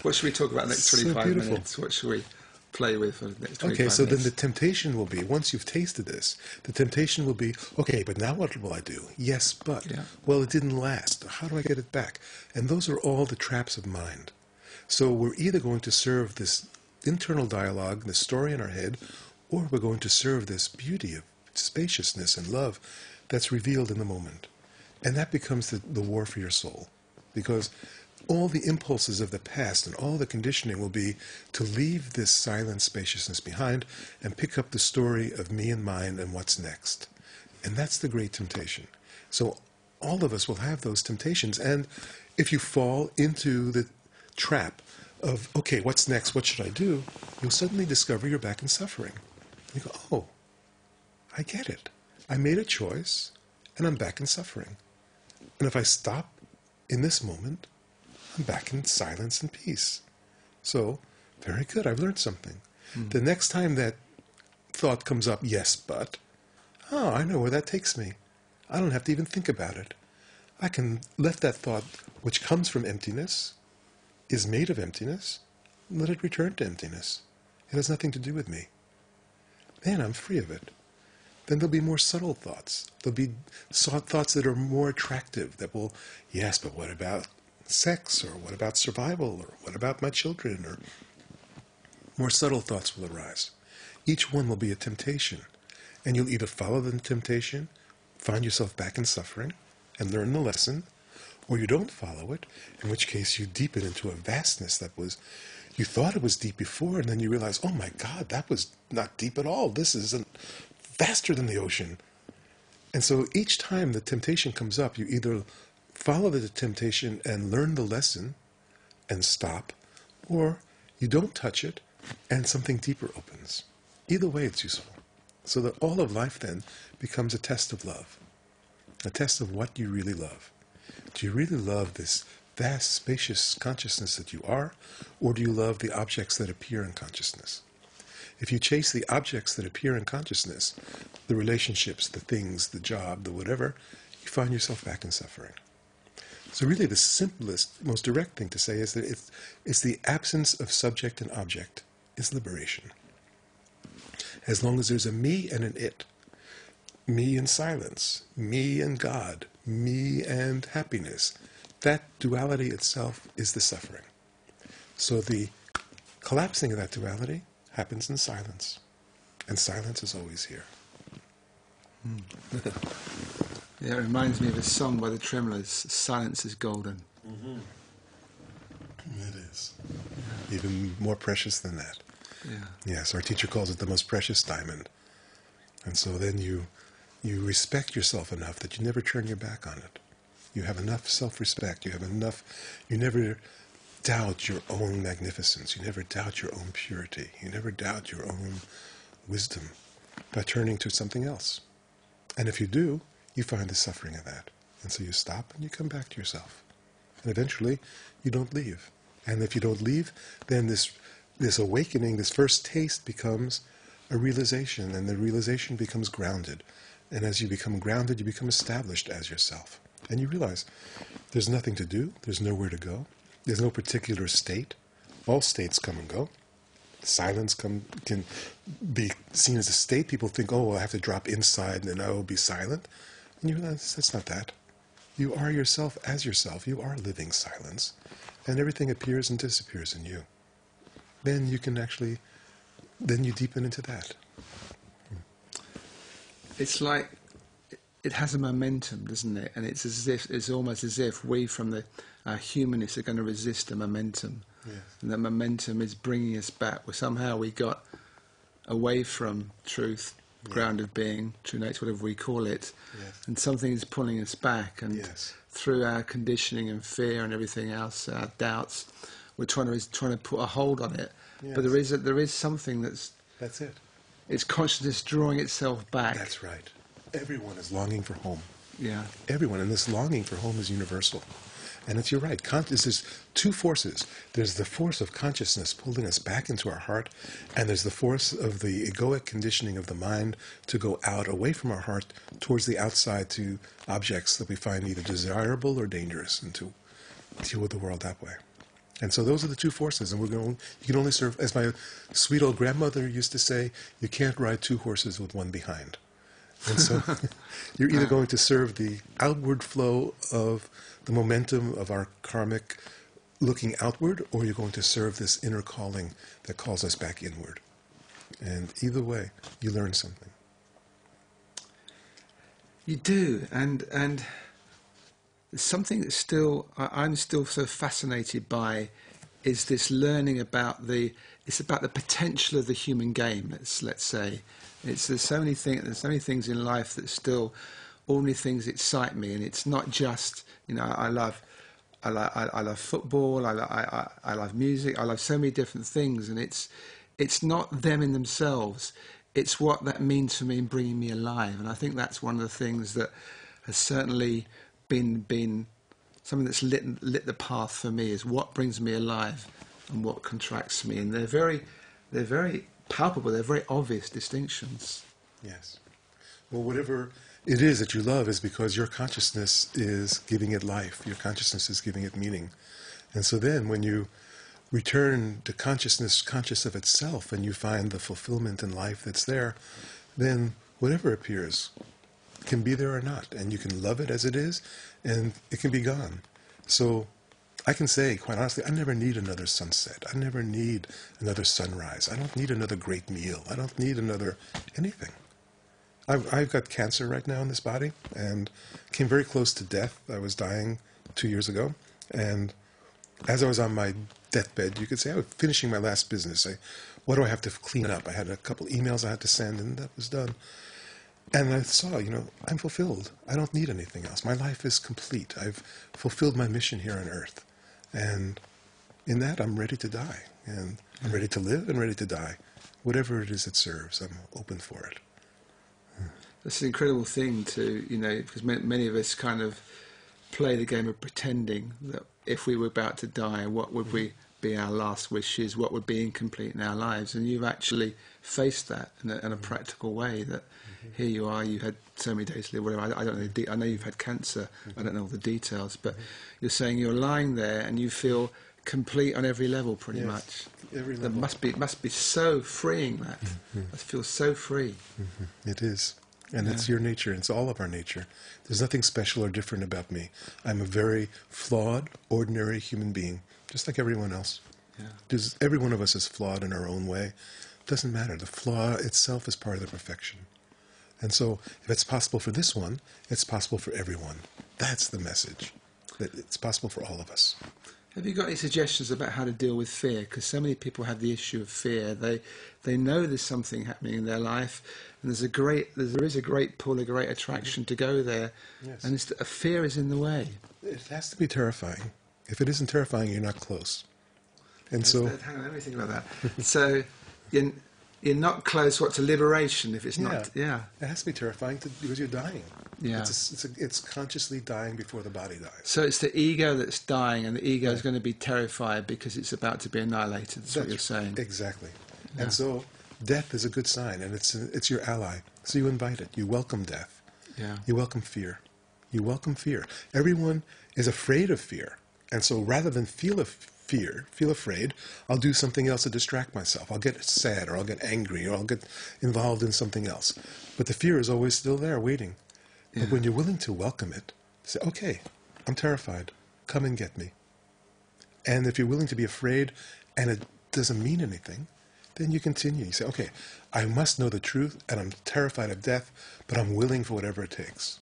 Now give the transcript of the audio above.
What should we talk about next 25 minutes? What should we play with for the next 25 minutes? Okay, so then the temptation will be, once you've tasted this, the temptation will be, okay, but now what will I do? Yes, but. Yeah. Well, it didn't last. How do I get it back? And those are all the traps of mind. So we're either going to serve this internal dialogue, this story in our head, or we're going to serve this beauty of spaciousness and love that's revealed in the moment. And that becomes the war for your soul. Because all the impulses of the past and all the conditioning will be to leave this silent spaciousness behind and pick up the story of me and mine and what's next. And that's the great temptation. So all of us will have those temptations. And if you fall into the trap of, okay, what's next? What should I do? You'll suddenly discover you're back in suffering. You go, oh, I get it. I made a choice and I'm back in suffering. And if I stop in this moment, I'm back in silence and peace. So, very good, I've learned something. The next time that thought comes up, yes, but, oh, I know where that takes me. I don't have to even think about it. I can let that thought, which comes from emptiness, is made of emptiness, let it return to emptiness. It has nothing to do with me. Then I'm free of it. Then there'll be more subtle thoughts. There'll be thoughts that are more attractive, that will, yes, but what about sex, or what about survival, or what about my children, or more subtle thoughts will arise. Each one will be a temptation, and you'll either follow the temptation, find yourself back in suffering, and learn the lesson, or you don't follow it, in which case you deepen into a vastness that was, you thought it was deep before, and then you realize, oh my God, that was not deep at all. This isn't vaster than the ocean. And so each time the temptation comes up, you either follow the temptation and learn the lesson and stop, or you don't touch it and something deeper opens. Either way, it's useful. So that all of life then becomes a test of love, a test of what you really love. Do you really love this vast, spacious consciousness that you are, or do you love the objects that appear in consciousness? If you chase the objects that appear in consciousness, the relationships, the things, the job, the whatever, you find yourself back in suffering. So really the simplest, most direct thing to say is that it's the absence of subject and object is liberation. As long as there's a me and an it, me and silence, me and God, me and happiness, that duality itself is the suffering. So the collapsing of that duality happens in silence. And silence is always here. Yeah, it reminds me of a song by the Tremolers, Silence is Golden. Mm-hmm. It is. Even more precious than that. Yeah. Yes, our teacher calls it the most precious diamond. And so then you respect yourself enough that you never turn your back on it. You have enough self-respect. You never doubt your own magnificence. You never doubt your own purity. You never doubt your own wisdom by turning to something else. And if you do, you find the suffering of that. And so you stop and you come back to yourself. And eventually, you don't leave. And if you don't leave, then this awakening, this first taste becomes a realization, and the realization becomes grounded. And as you become grounded, you become established as yourself. And you realize there's nothing to do, there's nowhere to go, there's no particular state. All states come and go. Silence can be seen as a state. People think, oh, well, I have to drop inside and then I will be silent. And you realize that's not that. You are yourself as yourself. You are living silence. And everything appears and disappears in you. Then you can actually, then you deepen into that. It's like, it has a momentum, doesn't it? And it's almost as if we from the humanists are going to resist the momentum. Yes. And the momentum is bringing us back. Somehow we got away from truth, grounded being, true nature, whatever we call it, and something is pulling us back. And through our conditioning and fear and everything else, our doubts, we're trying to put a hold on it. Yes. But there is something that's it. It's consciousness drawing itself back. That's right. Everyone is longing for home. Yeah. Everyone, and this longing for home is universal. And you're right, there's two forces. There's the force of consciousness pulling us back into our heart, and there's the force of the egoic conditioning of the mind to go out, away from our heart, towards the outside to objects that we find either desirable or dangerous, and to deal with the world that way. And so those are the two forces, and you can only serve, as my sweet old grandmother used to say, you can't ride two horses with one behind. And so you're either going to serve the outward flow of the momentum of our karmic looking outward, or you're going to serve this inner calling that calls us back inward. And either way, you learn something. You do, and something that I'm still so fascinated by is this learning about it's about the potential of the human game. Let's say there's so many things in life that still ordinary things excite me, and it's not just I love football, I love music, I love so many different things, and it's not them in themselves. It's what that means for me in bringing me alive, and I think that's one of the things that has certainly been something that's lit the path for me, is what brings me alive and what contracts me, and they're very palpable. They're very obvious distinctions. Yes. Well, whatever it is that you love is because your consciousness is giving it life. Your consciousness is giving it meaning, and so then when you return to consciousness, conscious of itself, and you find the fulfillment in life that's there, then whatever appears can be there or not, and you can love it as it is, and it can be gone. So I can say, quite honestly, I never need another sunset. I never need another sunrise. I don't need another great meal. I don't need another anything. I've got cancer right now in this body, and came very close to death. I was dying 2 years ago, and as I was on my deathbed, you could say I was finishing my last business. What do I have to clean up? I had a couple emails I had to send, and that was done. And I saw, I'm fulfilled. I don't need anything else. My life is complete. I've fulfilled my mission here on earth. And in that, I'm ready to die. And I'm ready to live and ready to die. Whatever it is that serves, I'm open for it. That's an incredible thing because many of us kind of play the game of pretending that if we were about to die, what would we be our last wishes? What would be incomplete in our lives? And you've actually faced that in a practical way, that here you are, you had so many days to live, whatever. I don't know. I know you've had cancer. I don't know all the details, but you're saying you're lying there and you feel complete on every level, pretty much. Every level. It must be so freeing. That it feels so free. It is. And it's your nature. It's all of our nature. There's nothing special or different about me. I'm a very flawed, ordinary human being, just like everyone else. Yeah. Every one of us is flawed in our own way. It doesn't matter. The flaw itself is part of the perfection. And so if it's possible for this one, it's possible for everyone. That's the message, that it's possible for all of us. Have you got any suggestions about how to deal with fear? Because so many people have the issue of fear. They know there's something happening in their life, and there is a great pull, a great attraction to go there, and fear is in the way. It has to be terrifying. If it isn't terrifying, you're not close. And so, hang on, let me think about that. So, you're not close. To liberation? If it's not, it has to be terrifying because you're dying. Yeah, it's consciously dying before the body dies. So it's the ego that's dying, and the ego is going to be terrified because it's about to be annihilated. That's what you're saying. Exactly. Yeah. And so death is a good sign, and it's your ally. So you invite it. You welcome death. Yeah. You welcome fear. You welcome fear. Everyone is afraid of fear, and so rather than feel afraid, I'll do something else to distract myself. I'll get sad, or I'll get angry, or I'll get involved in something else. But the fear is always still there, waiting. Yeah. But when you're willing to welcome it, say, okay, I'm terrified. Come and get me. And if you're willing to be afraid and it doesn't mean anything, then you continue. You say, okay, I must know the truth, and I'm terrified of death, but I'm willing for whatever it takes.